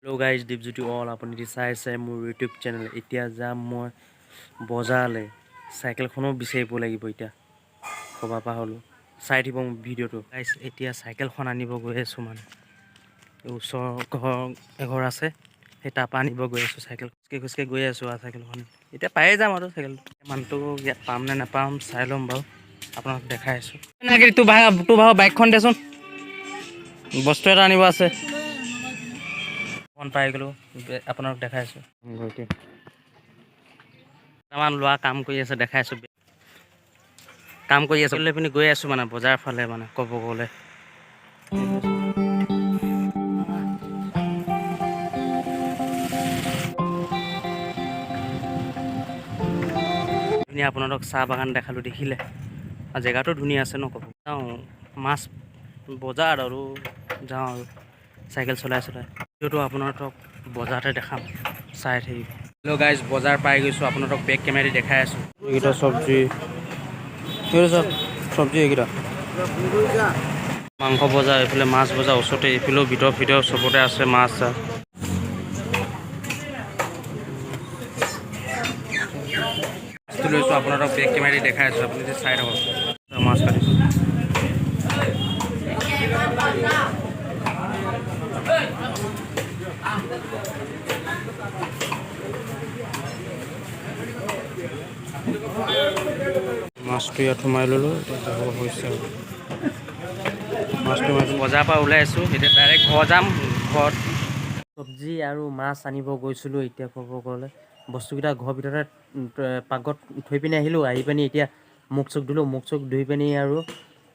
Hello guys, Dipjuti all আপুনি চাইছে মোৰ ইউটিউব চেনেল। এতিয়া যাম মই বজাৰলৈ। চাইকেলখনো বিচাৰিব লাগিব এতিয়া। কবা পাহলো। চাই দিব মোৰ ভিডিঅ'টো। গাইস এতিয়া চাইকেলখন আনিব গৈ আছো মানে। ওচৰ ঘৰ এঘৰ আছে। সেই তাৰপা আনিব গৈ আছো চাইকেল। খোজকে গৈ আছো চাইকেলখন। এতিয়া পায়ে যাম আৰু চাইকেল। মানুহটো ইয়াত পাম নে নাপাম চাই ল'ম বাৰু। আপোনাক দেখাই আছো। তোৰ ভাগ বাইকখন দেচোন। বস্তু এটা আনিব আছে। পাই গ'লো আপোনাক দেখাইছো আমাৰ ল'ৰা কাম কৰি আছে দেখাইছো কাম কৰি আছে লৈ পিনি গৈ আছো মানে বজাৰ ফালে মানে ক'ব গ'লে ধুনীয়া আপোনালোক চাহ বাগান দেখালো দেখিলে আৰু জেগাটো ধুনীয়া আছে ন ক'ব যাওঁ মাছ বজাৰ আৰু যাওঁ আৰু চাইকেল চলাই ভিডিঅ'টো আপোনালোকক বজাৰতে দেখাম চাই থাকিব হেল্ল' গাইজ বজাৰ পাই গৈছোঁ আপোনালোকক বেক কেমেৰা দি দেখাই আছোঁ এইকেইটা চব্জি এইকেইটা মাংস বজাৰ এইফালে মাছ বজাৰ ওচৰতে এইফালেও ভিতৰ চবতে আছে মাছ লৈছোঁ আপোনালোকক বেক কেমেৰা দি দেখাই আছোঁ আপুনি যদি চাই থাকক মাছ কাটিছোঁ মাছটো ইয়াত সোমাই ল'লোঁ হৈছে মাছটো বজাৰৰ পৰা ওলাই আছোঁ এতিয়া ডাইৰেক্ট ঘৰ যাম ঘৰত চব্জি আৰু মাছ আনিব গৈছিলোঁ এতিয়া ক'ব গ'লে বস্তুকেইটা ঘৰৰ ভিতৰতে পাকঘৰত থৈ পিনি আহিলোঁ আহি পিনি এতিয়া মুখ চুখ ধুলোঁ মুখ চুখ ধুই পিনি আৰু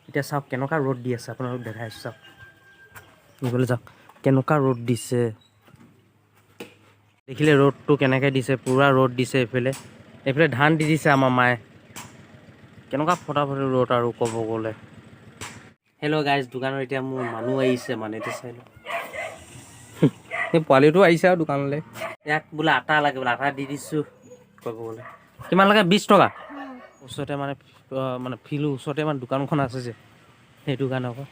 এতিয়া চাওক কেনেকুৱা ৰ'দ দি আছে আপোনালোকক দেখাইছোঁ চাওক এইফালে চাওক কেনেকুৱা ৰ'দ দিছে দেখিলে ৰ'দটো কেনেকৈ দিছে পূৰা ৰ'দ দিছে এইফালে ধান দি দিছে আমাৰ মায়ে কেনেকুৱা ফটাফটি ৰ'দ আৰু ক'ব গ'লে হেল্ল' গাইজ দোকানত এতিয়া মোৰ মানুহ আহিছে মানে এতিয়া চাই লওঁ এই পোৱালিটো আহিছে আৰু দোকানলৈ ইয়াক বোলে আটা লাগে বোলে আটা দি দিছোঁ ক'ব গ'লে কিমান লাগে 20 টকা ওচৰতে মানে ফিল্ডৰ ওচৰতে মানে দোকানখন আছে যে সেইটো কাৰণে আকৌ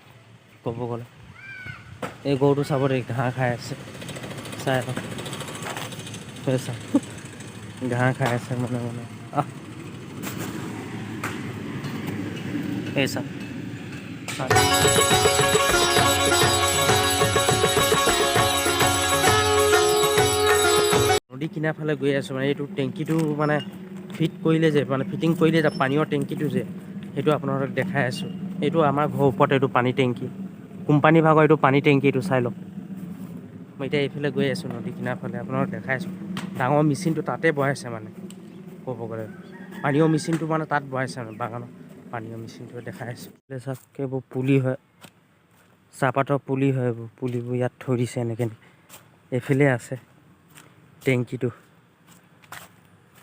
ক'ব গ'লে এই গৰুটো চাব দেই ঘাঁহ খাই আছে চাই ঘাঁহ খাই আছে মানে এই চাওক নদী কিনাৰ ফালে গৈ আছোঁ মানে এইটো টেংকিটো মানে ফিটিং কৰিলে যে পানীৰ টেংকিটো যে সেইটো আপোনালোকক দেখাই আছোঁ এইটো আমাৰ ঘৰৰ ওপৰত এইটো পানী টেংকি কোম্পানী ভাগৰ এইটো পানী টেংকিটো চাই লওক মই এতিয়া এইফালে গৈ আছোঁ নদী কিনাৰ ফালে আপোনালোকক দেখাই আছোঁ ডাঙৰ মেচিনটো তাতে বহাইছে মানে ক'ব গ'লে পানীৰ মেচিনটো মানে তাত বহাইছে মানে বাগানত পানীৰ মেচিনটো দেখাই আছোঁ চাওক এইবোৰ পুলি হয় চাহপাতৰ পুলি হয় এইবোৰ পুলিবোৰ ইয়াত থৈ দিছে এনেকৈ এইফালে আছে টেংকিটো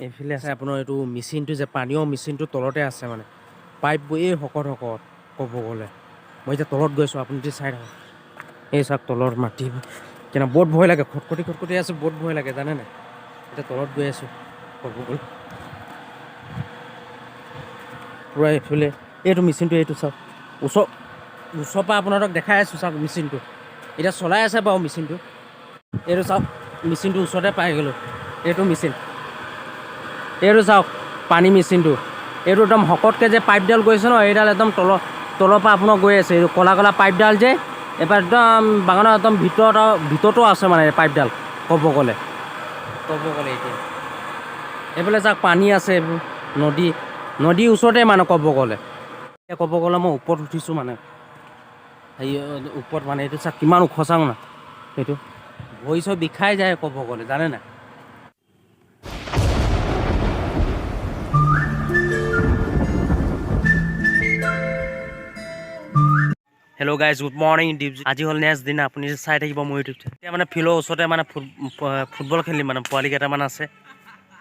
এইফালে আছে আপোনাৰ এইটো মেচিনটো যে পানীৰ মেচিনটো তলতে আছে মানে পাইপবোৰ এই শকত ক'ব গ'লে মই এতিয়া তলত গৈছোঁ আপুনি যদি চাই থাকক এই চাওক তলৰ মাটি কেনে বহুত ভয় লাগে খটখটি আছে বহুত ভয় লাগে জানে নাই এতিয়া তলত গৈ আছোঁ ক'ব গ'লে পূৰা এইফালে এইটো মেচিনটো এইটো চাওক ওচৰৰ পৰা আপোনালোকক দেখাই আছোঁ চাওক মেচিনটো এতিয়া চলাই আছে বাৰু মেচিনটো এইটো চাওক মেচিনটো ওচৰতে পাই গ'লোঁ এইটো মেচিন এইটো চাওক পানী মেচিনটো এইটো একদম শকতকৈ যে পাইপডাল গৈছে ন এইডাল একদম তলৰ পৰা আপোনাৰ গৈ আছে এইটো ক'লা পাইপডাল যে এবাৰ একদম বাগানৰ একদম ভিতৰতো আছে মানে পাইপডাল ক'ব গ'লে এতিয়া এইফালে চাওক পানী আছে এইবোৰ নদীৰ ওচৰতে মানে ক'ব গ'লে মই ওপৰত উঠিছোঁ মানে হেৰি ওপৰত মানে এইটো চাওক কিমান ওখ চাওক না সেইটো ভৰি চৰি বিষাই যায় ক'ব গ'লে জানে নাই হেল্ল' গাইজ গুড মৰ্ণিং আজি হ'ল নেক্সট দিনা আপুনি চাই থাকিব মোৰ ইউটিউব এতিয়া মানে ফিল্ডৰ ওচৰতে মানে ফুটবল খেলিম মানে পোৱালি কেইটামান আছে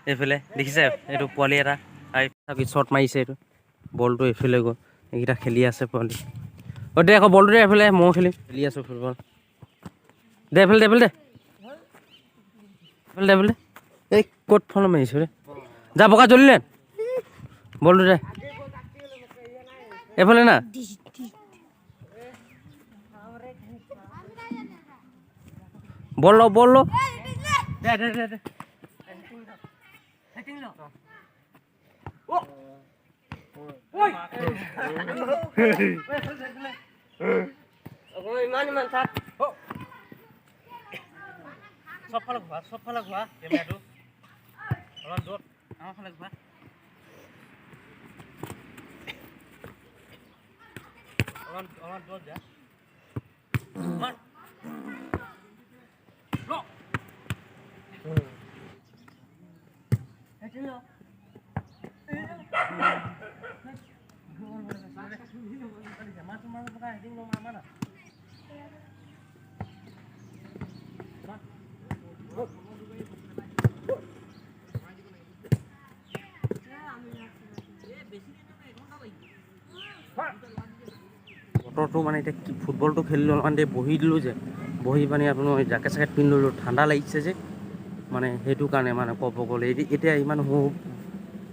এইফালে দেখিছে এইটো পোৱালি এটা শ্বট মাৰিছে এইটো বলটো এইফালে গ'ল এইকেইটা খেলি আছে পোৱালি দে আকৌ বলটো দে এইফালে ময়ো খেলি আছোঁ ফুটবল দে এইফালে এই ক'ত ফোন মাৰিছোঁ ৰে যা বকা জ্বলিলে বলটো দে এইফালে না বল লো দে ইমান থাক সব ফালে ঘোৱা কেমেৰাটো অলপ দূৰত আমাৰ ফালে ঘোৱা অলপ দূৰত যা বতৰটো মানে এতিয়া কি ফুটবলটো খেলিলোঁ অলপমান দেৰি বহি দিলোঁ যে বহি মানে আপোনাৰ জেকেট চেকেট পিন্ধি ল'লোঁ ঠাণ্ডা লাগিছে যে মানে সেইটো কাৰণে মানে ক'ব গ'লে এতিয়া ইমান সৰু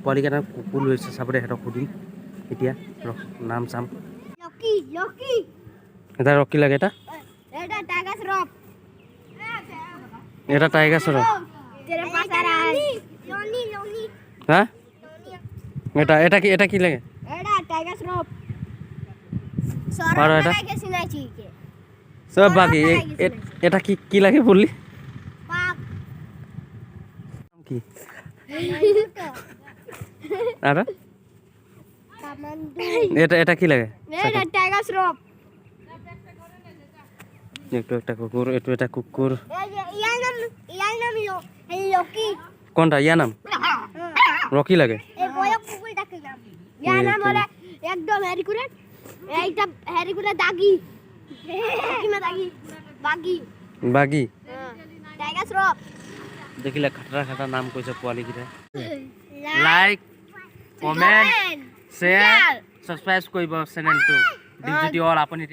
পোৱালিকেইটা কুকুৰ লৈছে চাব দে সিহঁতক সুধিম এতিয়া নাম চাম এটা ৰকি লাগে এটা টাইগাৰ শ্ৰফ হা এটা কি লাগে और এটা सब बाकी এটা কি লাগে বললি কি আর এটা কি লাগে এটা টাইগার শ্রফ একটা কুকুর এটা কুকুর ইয়ার নাম লকি কোনটা ইয়ার নাম রকি লাগে এই বড় কুকুরটাকে নাম ইয়ার নাম হলো একদম হেরিকুলেট এইটা হেরিকুলেট দাগি বাগি টাইগার শ্রফ দেখিলে খাটা নাম কৈছে পোৱালি কিটা লাইক কমেন্ট শেয়াৰ সাবস্ক্ৰাইব কৰিব চেনেলটো যদি অল আপুনি